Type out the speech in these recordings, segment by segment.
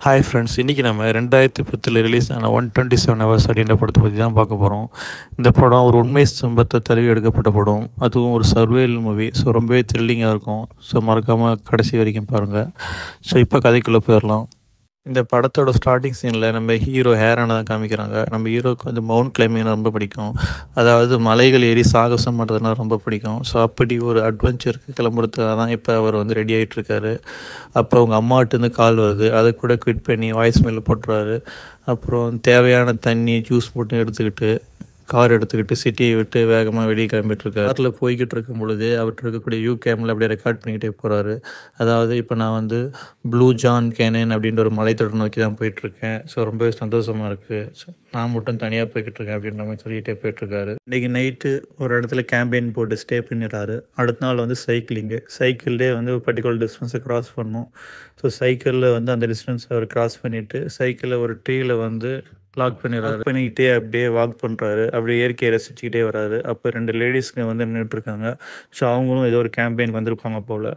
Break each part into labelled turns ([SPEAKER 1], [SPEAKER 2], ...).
[SPEAKER 1] Hi friends, இன்றைக்கி நம்ம 2010 release ஆன 127 ஹவர்ஸ் அப்படின்ற படத்தை பற்றி தான் பார்க்க போகிறோம். இந்த படம் ஒரு உண்மை சம்பவத்தை தழுவி எடுக்கப்பட்ட படம். அதுவும் ஒரு சர்வேல் மூவி. ஸோ ரொம்பவே த்ரில்லிங்காக இருக்கும். ஸோ மறக்காமல் கடைசி வரைக்கும் பாருங்கள். ஸோ இப்போ கதைக்குள்ளே போயிடலாம். இந்த படத்தோட ஸ்டார்டிங் சீனில் நம்ம ஹீரோ ஹேரானை தான் காமிக்கிறாங்க. நம்ம ஹீரோவுக்கு வந்து மவுண்ட் கிளைம்பிங் ரொம்ப பிடிக்கும். அதாவது மலைகள் ஏறி சாகசம் பண்ணுறதுனா ரொம்ப பிடிக்கும். ஸோ அப்படி ஒரு அட்வென்ச்சருக்கு கிளம்புறதுக்காக தான் இப்போ அவர் வந்து ரெடி ஆகிட்டுருக்காரு. அப்போ அவங்க அம்மாட்டேருந்து கால் வருது. அதை கூட குவிட் பண்ணி வாய்ஸ் மெயில் போட்டுறாரு. அப்புறம் தேவையான தண்ணி ஜூஸ் போட்டு எடுத்துக்கிட்டு கார் எடுத்துக்கிட்டு சிட்டியை விட்டு வேகமாக வெளியே கிளம்பிட்டுருக்காரு. காரில் போய்கிட்டு இருக்கும் பொழுது அவர்கிட்ட இருக்கக்கூடிய கேமில் அப்படியே ரெக்கார்ட் பண்ணிக்கிட்டே போகிறாரு. அதாவது இப்போ நான் வந்து ப்ளூ ஜான் கேனன் அப்படின்ற ஒரு மலைத்தொடர் நோக்கி தான் போயிட்டுருக்கேன். ஸோ ரொம்பவே சந்தோஷமாக இருக்குது. ஸோ நான் மட்டும் தனியாக போய்கிட்டு இருக்கேன் அப்படின்ற மாதிரி சொல்லிகிட்டே போயிட்டுருக்காரு. இன்றைக்கி நைட்டு ஒரு இடத்துல கேம்பெயின் போட்டு ஸ்டே பண்ணிடுறாரு. அடுத்த நாள் வந்து சைக்கிள்லேயே வந்து ஒரு பர்டிகுலர் டிஸ்டன்ஸை க்ராஸ் பண்ணணும். ஸோ சைக்கிளில் வந்து அந்த டிஸ்டன்ஸை அவர் க்ராஸ் பண்ணிவிட்டு சைக்கிளில் ஒரு ட்ரீயில் வந்து லாக் பண்ணிக்கிட்டே அப்படியே வாக் பண்ணுறாரு. அப்படியே இயற்கையை ரசிச்சுக்கிட்டே வராரு. அப்போ 2 லேடிஸ்ங்க வந்து நின்றுட்டுருக்காங்க. ஸோ அவங்களும் ஏதோ ஒரு கேம்பெயின் வந்திருப்பாங்க போல்.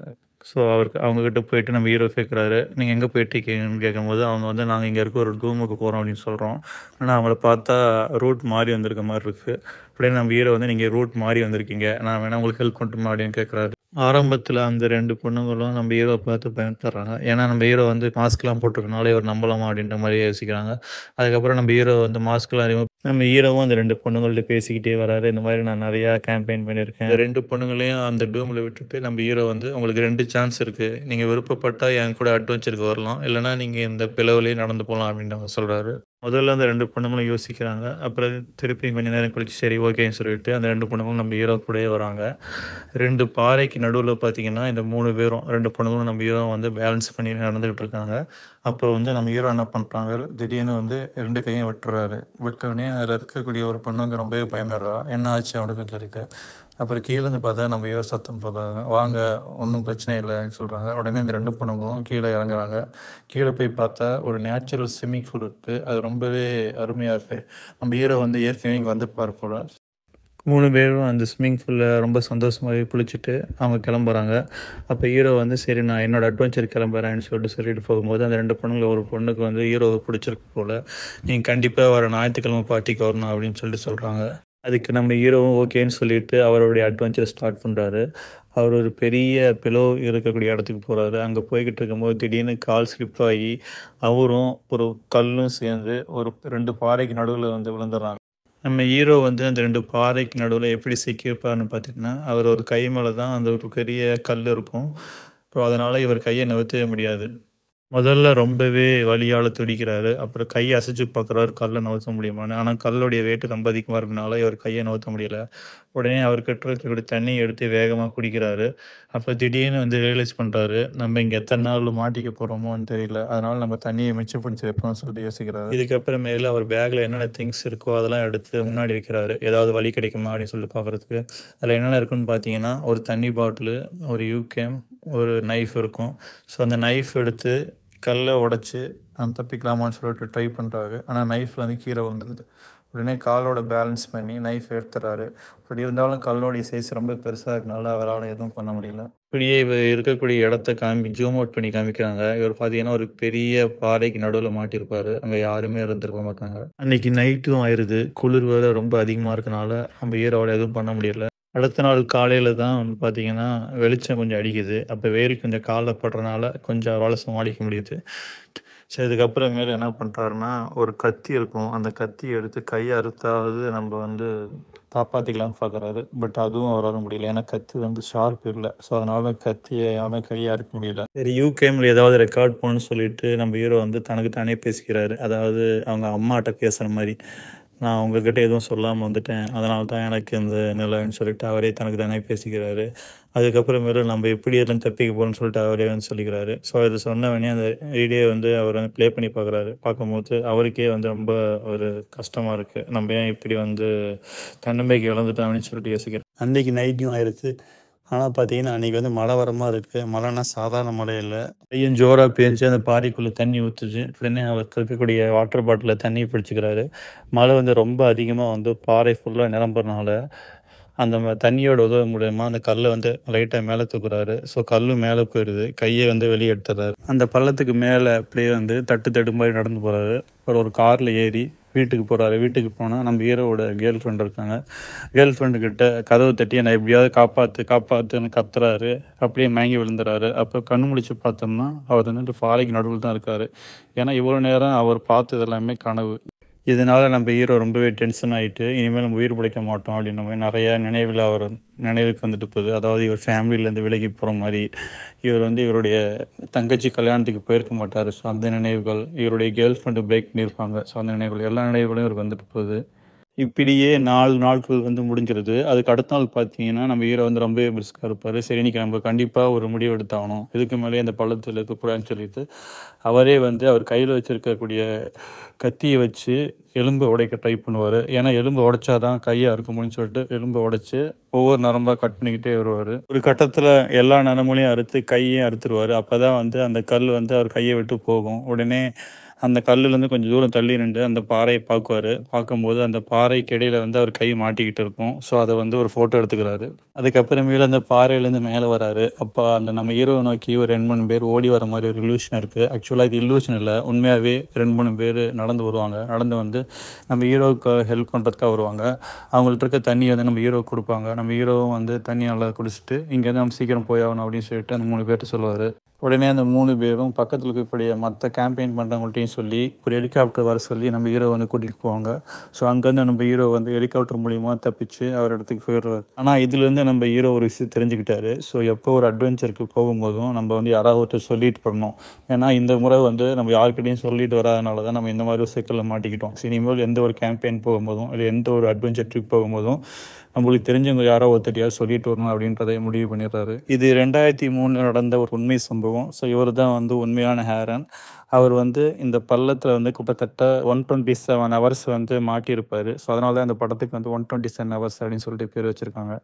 [SPEAKER 1] ஸோ அவங்கக்கிட்ட போயிட்டு நம்ம ஹீரோ கேட்குறாரு, நீங்கள் எங்கே போயிட்டுருக்கீங்கன்னு கேட்கும்போது அவங்க வந்து நாங்கள் இங்கே இருக்க ஒரு ரூமுக்கு போகிறோம் அப்படின்னு சொல்கிறோம். ஆனால் அவங்கள பார்த்தா ரூட் மாறி வந்திருக்க மாதிரி இருக்குது. அப்படியே நம்ம ஹீரோ வந்து நீங்கள் ரூட் மாறி வந்திருக்கீங்க, நான் வேணால் உங்களுக்கு ஹெல்ப் பண்ணட்டுமா அப்படின்னு கேட்குறாரு. ஆரம்பத்தில் அந்த 2 பொண்ணுங்களும் நம்ம ஹீரோவை பார்த்து பயந்துடுறாங்க. ஏன்னா நம்ம ஹீரோ வந்து மாஸ்க்லாம் போட்டிருக்கனால இவர் நம்பலாமா அப்படின்ற மாதிரி யோசிக்கிறாங்க. அதுக்கப்புறம் நம்ம ஹீரோ வந்து மாஸ்க்லாம் நம்ம ஹீரோவும் அந்த 2 பொண்ணுங்கள்ட்ட பேசிக்கிட்டே வராரு. இந்த மாதிரி நான் நிறையா கேம்பெயின் பண்ணியிருக்கேன். இந்த 2 பொண்ணுங்களையும் அந்த டூமில் விட்டுட்டு நம்ம ஹீரோ வந்து உங்களுக்கு 2 சான்ஸ் இருக்குது, நீங்கள் விருப்பப்பட்டால் என் கூட அட்வென்ச்சருக்கு வரலாம், இல்லைனா நீங்கள் இந்த பிளவுலேயே நடந்து போகலாம் அப்படின்ற மாதிரி சொல்கிறாரு. முதல்ல அந்த 2 பொண்ணுங்களும் யோசிக்கிறாங்க. அப்புறம் திருப்பி கொஞ்சம் நேரம் கழிச்சு சரி ஓகேன்னு சொல்லிட்டு அந்த 2 பொண்ணுங்களும் நம்ம ஹீரோ கூடயே வராங்க. 2 பாறைக்கு நடுவில் பார்த்தீங்கன்னா இந்த 3 பேரும் 2 பொண்ணுங்களும் நம்ம ஹீரோ வந்து பேலன்ஸ் பண்ணி நடந்துகிட்டு இருக்காங்க. அப்போ வந்து நம்ம ஹீரோ என்ன பண்ணுறாங்க, திடீர்னு வந்து 2 கையும் விட்டுறாரு. விட்டோடனே அதில் இருக்கக்கூடிய ஒரு பொண்ணு வந்து ரொம்பவே பயந்துடுறா. என்ன ஆச்சு அவனுக்கு இருக்கு. அப்புறம் கீழேருந்து பார்த்தா நம்ம ஹீரோ சத்தம் போடுறாங்க, வாங்க ஒன்றும் பிரச்சனை இல்லைன்னு சொல்கிறாங்க. உடனே இந்த 2 பொண்ணுங்களும் கீழே இறங்குறாங்க. கீழே போய் பார்த்தா ஒரு நேச்சுரல் ஸ்விம்மிங் பூல் இருக்குது. அது ரொம்பவே அருமையாக இருக்குது. நம்ம ஹீரோ வந்து ஏற்கனவே இங்கே வந்துப்பார் போல். 3 பேரும் அந்த ஸ்விம்மிங் பூலில் ரொம்ப சந்தோஷமாகவே குளிச்சுட்டு அவங்க கிளம்புறாங்க. அப்போ ஹீரோ வந்து சரி நான் என்னோடய அட்வென்ச்சர் கிளம்புறேன்னு சொல்லிட்டு போகும்போது அந்த 2 பொண்ணுங்களை ஒரு பொண்ணுக்கு வந்து ஹீரோவை பிடிச்சிருக்கு போல். நீங்கள் கண்டிப்பாக வர ஞாயிற்றுக்கிழமை பார்ட்டிக்கு வரணும் அப்படின்னு சொல்கிறாங்க. அதுக்கு நம்ம ஹீரோவும் ஓகேன்னு சொல்லிட்டு அவருடைய அட்வென்ச்சர் ஸ்டார்ட் பண்ணுறாரு. அவர் ஒரு பெரிய பிலோ இருக்கக்கூடிய இடத்துக்கு போகிறாரு. அங்கே போய்கிட்டு இருக்கும்போது திடீர்னு கால் ஸ்லிப் ஆகி அவரும் ஒரு கல்லும் சேர்ந்து ஒரு 2 பாறைக்கு நடுவில் வந்து விழுந்துடுறாங்க. நம்ம ஹீரோ வந்து அந்த 2 பாறைக்கு நடுவில் எப்படி சிக்கியிருப்பார்னு பார்த்திங்கன்னா, அவர் ஒரு கை மேலே தான் அந்த ஒரு பெரிய கல் இருக்கும். அப்புறம் அதனால் இவர் கையை நகர்த்தவே முடியாது. முதல்ல ரொம்பவே வலியால் துடிக்கிறாரு. அப்புறம் கையை அசைச்சு பார்க்குறாரு, கல்லை நகர்த்த முடியுமான்னு. ஆனால் கல்லுடைய வெயிட் ரொம்ப அதிகமாக இருக்கனால இவர் கையை நகர்த்த முடியல. உடனே அவர் கிட்ட இருக்கக்கூடிய தண்ணியை எடுத்து வேகமாக குடிக்கிறாரு. அப்போ திடீர்னு வந்து ரியலைஸ் பண்ணுறாரு, நம்ம இங்கே எத்தனை நாள் மாட்டிக்க போகிறோமோன்னு தெரியல, அதனால் நம்ம தண்ணியை மிச்சப்படுத்தி வைப்போம்னு சொல்லிட்டு யோசிக்கிறாரு. இதுக்கப்புறமேல அவர் பேக்கில் என்னென்ன திங்ஸ் இருக்கோ அதெல்லாம் எடுத்து முன்னாடி வைக்கிறாரு. ஏதாவது வழி கிடைக்குமா அப்படின்னு சொல்லிட்டு பார்க்குறதுக்கு. அதில் என்னென்ன இருக்குன்னு பார்த்தீங்கன்னா, ஒரு தண்ணி பாட்டிலு, ஒரு யூகேம், ஒரு நைஃப் இருக்கும். ஸோ அந்த நைஃப் எடுத்து கல்லை உடச்சி தப்பிக்கலாமான்னு சொல்லிட்டு ட்ரை பண்ணுறாரு. ஆனால் நைஃப் வந்து கீழே வந்துடுது. உடனே காலோட பேலன்ஸ் பண்ணி நைஃப் எடுத்துறாரு. இப்படி இருந்தாலும் கல்லோடைய சைஸ் ரொம்ப பெருசாக இருக்கனால அவரால் எதுவும் பண்ண முடியல. இப்படியே இவர் இருக்கக்கூடிய இடத்த ஜூம் அவுட் பண்ணி காமிக்கிறாங்க. இவர் பார்த்தீங்கன்னா ஒரு பெரிய பாறைக்கு நடுவில் மாட்டியிருப்பார். அங்கே யாருமே இருந்திருக்க மாட்டாங்க. அன்னைக்கு நைட்டும் ஆயிடுது. குளிர் வேறு ரொம்ப அதிகமாக இருக்கனால நம்ம ஹீரோவால் எதுவும் பண்ண முடியல. அடுத்த நாள் காலையில் தான் வந்து பார்த்தீங்கன்னா வெளிச்சம் கொஞ்சம் அடிக்குது. அப்போ வெயில் கொஞ்சம் காலில் படுறனால கொஞ்சம் அவரால் சமாளிக்க முடியுது. சரி, இதுக்கப்புறமேல என்ன பண்ணுறாருன்னா, ஒரு கத்தி இருக்கும். அந்த கத்தியை எடுத்து கையை அறுத்தாவது நம்ம வந்து காப்பாற்றிக்கலாம்னு பார்க்குறாரு. பட் அதுவும் அவரால் முடியல. ஏன்னா கத்தி வந்து ஷார்ப் இல்லை. ஸோ அதனால கத்தியை யாருமே கையை அறுக்க முடியல. சரி, யூகேமில் ஏதாவது ரெக்கார்ட் பண்ணணும்னு சொல்லிட்டு நம்ம ஹீரோ வந்து தனக்கு தானே பேசிக்கிறாரு. அதாவது அவங்க அம்மாட்ட பேசுகிற மாதிரி, நான் உங்ககிட்ட எதுவும் சொல்லாமல் வந்துட்டேன், அதனால தான் எனக்கு இந்த நிலைன்னு சொல்லிட்டு அவரே தனக்கு தானே பேசிக்கிறாரு. அதுக்கப்புறமேல நம்ம எப்படி எல்லாம் தப்பிக்க போகிறோம்னு சொல்லிட்டு அவரே வந்து சொல்லிக்கிறாரு. ஸோ இது சொன்னவொடனே அந்த வீடியோ வந்து அவர் வந்து ப்ளே பண்ணி பார்க்குறாரு. பார்க்கும்போது அவருக்கே வந்து ரொம்ப ஒரு கஷ்டமாக இருக்குது. நம்ம ஏன் இப்படி வந்து தன்னம்பிக்கை இழந்துட்டோம் அப்படின்னு சொல்லிட்டு யோசிக்கிறேன். அன்றைக்கி நைட்டும் ஆயிடுச்சு. ஆனால் பார்த்தீங்கன்னா அன்றைக்கி வந்து மழை வர மாதிரி இருக்குது. மழைனா சாதாரண மழை இல்லை. பையன் ஜோராக பேஞ்சு அந்த பாறைக்குள்ளே தண்ணி ஊற்றுச்சு. உடனே அவர் இருக்கக்கூடிய வாட்டர் பாட்டிலில் தண்ணி பிடிச்சிக்கிறாரு. மழை வந்து ரொம்ப அதிகமாக வந்து பாறை ஃபுல்லாக நிரம்புறனால அந்த தண்ணியோட உதவி மூலியமா அந்த கல்லை வந்து லைட்டாக மேலே தூக்குறாரு. ஸோ கல்லும் மேலே போயிடுது. கையை வந்து வெளியே எடுத்துறாரு. அந்த பள்ளத்துக்கு மேலே அப்படியே வந்து தட்டு தட்டு மாதிரி நடந்து போகிறாரு. அப்புறம் ஒரு காரில் ஏறி வீட்டுக்கு போகிறாரு. வீட்டுக்கு போனால் நம்ம ஹீரோவோட கேர்ள் ஃப்ரெண்ட் இருக்காங்க. கேர்ள் ஃப்ரெண்டுக்கிட்ட கதவை தட்டி என்னை எப்படியாவது காப்பாற்று காப்பாற்றுன்னு கத்துறாரு. அப்படியே மயங்கி விழுந்துறாரு. அப்போ கண்ணு முழிச்சு பார்த்தோம்னா அவர் வந்துட்டு பாறைக்கு நடுவில் தான் இருக்கார். ஏன்னா இவ்வளோ நேரம் அவர் பார்த்தது எல்லாமே கனவு. இதனால நம்ம ஹீரோ ரொம்பவே டென்ஷன் ஆகிட்டு இனிமேல் நம்ம உயிர் பிழைக்க மாட்டோம் அப்படின்ற மாதிரி நிறையா நினைவில் அவர் நினைவுக்கு வந்துட்டு போகுது. அதாவது இவர் ஃபேமிலியிலேருந்து விலகி போகிற மாதிரி, இவர் வந்து இவருடைய தங்கச்சி கல்யாணத்துக்கு போயிருக்க மாட்டார். ஸோ அந்த நினைவுகள், இவருடைய கேர்ள் ஃப்ரெண்டு பிரேக் பண்ணியிருப்பாங்க. ஸோ அந்த நினைவுகள், எல்லா நினைவுகளும் இவருக்கு வந்துட்டு போகுது. இப்படியே 4 நாட்கள் வந்து முடிஞ்சிருது. அதுக்கு அடுத்த நாள் பார்த்தீங்கன்னா, நம்ம ஹீரோ வந்து ரொம்பவே பிரிஸ்கா இருப்பாரு. சரி இன்னைக்கு நம்ம கண்டிப்பா ஒரு முடிவு எடுத்தாகணும். இதுக்கு மேலயே அந்த பள்ளத்துல இருக்கக்கூடாதுன்னு சொல்லிட்டு, அவரே வந்து அவர் கையில வச்சிருக்கக்கூடிய கத்திய வச்சு எலும்ப உடைக்க ட்ரை பண்ணுவாரு. ஏன்னா எலும்ப உடைச்சா தான் கைய அறுக்க முடியும்னு சொல்லிட்டு எலும்ப உடைச்சு ஒவ்வொரு நரம்பா கட் பண்ணிக்கிட்டே வருவாரு. ஒரு கட்டத்துல எல்லா நரம்புலையும் அறுத்து கையையும் அறுத்துருவாரு. அப்பதான் வந்து அந்த கல் வந்து அவர் கையை விட்டு போகும். உடனே அந்த கல்லுலேருந்து கொஞ்சம் தூரம் தள்ளி நின்று அந்த பாறையை பார்க்குவாரு. பார்க்கும்போது அந்த பாறைக்கு இடையில வந்து அவர் கை மாட்டிக்கிட்டு இருக்கும். ஸோ அதை வந்து ஒரு ஃபோட்டோ எடுத்துக்கிறாரு. அதுக்கப்புறமேல அந்த பாறையிலேருந்து மேலே வராரு. அப்போ அந்த நம்ம ஹீரோவை நோக்கி ஒரு 2, 3 பேர் ஓடி வர மாதிரி ஒரு இல்யூஷன் இருக்குது. ஆக்சுவலாக இது இல்யூஷன் இல்லை, உண்மையாகவே 2, 3 பேர் நடந்து வருவாங்க. நடந்து வந்து நம்ம ஹீரோவுக்கு ஹெல்ப் பண்ணுறதுக்காக வருவாங்க. அவங்கள்ட்ட இருக்க தண்ணியை வந்து நம்ம ஹீரோவுக்கு கொடுப்பாங்க. நம்ம ஹீரோவும் வந்து தண்ணி நல்லா குடிச்சிட்டு இங்கேருந்து நம்ம சீக்கிரம் போய் ஆகணும் அப்படின்னு சொல்லிட்டு அந்த 3 பேர்கிட்ட சொல்லுவார். உடனே அந்த 3 பேரும் பக்கத்தில் இருக்கக்கூடிய மற்ற கேம்பெயின் பண்ணுறவங்கள்ட்டையும் சொல்லி ஒரு ஹெலிகாப்டர் வர சொல்லி நம்ம ஹீரோ வந்து கூட்டிகிட்டு போவாங்க. ஸோ அங்கேருந்து நம்ம ஹீரோ வந்து ஹெலிகாப்டர் மூலியமாக தப்பிச்சு அவர் இடத்துக்கு போயிடுறாரு. ஆனால் இதுலேருந்து நம்ம ஹீரோ ஒரு விஷயம் தெரிஞ்சுக்கிட்டாரு. ஸோ எப்போ ஒரு அட்வென்ச்சருக்கு போகும்போதும் நம்ம வந்து யாராவது ஒருத்தர் சொல்லிட்டு போடணும். ஏன்னா இந்த முறை வந்து நம்ம யார்கிட்டையும் சொல்லிட்டு வராதனால தான் நம்ம இந்த மாதிரி ஒரு சிக்கலில் மாட்டிக்கிட்டோம். ஸோ இனிமேல் எந்த ஒரு கேம்பெயின் போகும்போதும் இல்லை எந்த ஒரு அட்வென்ச்சர் ட்ரிப் போகும்போதும் நம்மளுக்கு தெரிஞ்சவங்க யாரோ ஒருத்தரையாவது சொல்லிட்டு வரணும் அப்படின்றதை முடிவு பண்ணிடுறாரு. இது 2003 நடந்த ஒரு உண்மை சம்பவம். ஸோ இவர் தான் வந்து உண்மையான ஹேரன். அவர் வந்து இந்த பள்ளத்தில் வந்து கிட்டத்தட்ட 127 ஹவர்ஸ் வந்து மாட்டியிருப்பார். ஸோ அதனால தான் அந்த படத்துக்கு வந்து 127 ஹவர்ஸ் அப்படின்னு சொல்லிட்டு பேர் வச்சுருக்காங்க.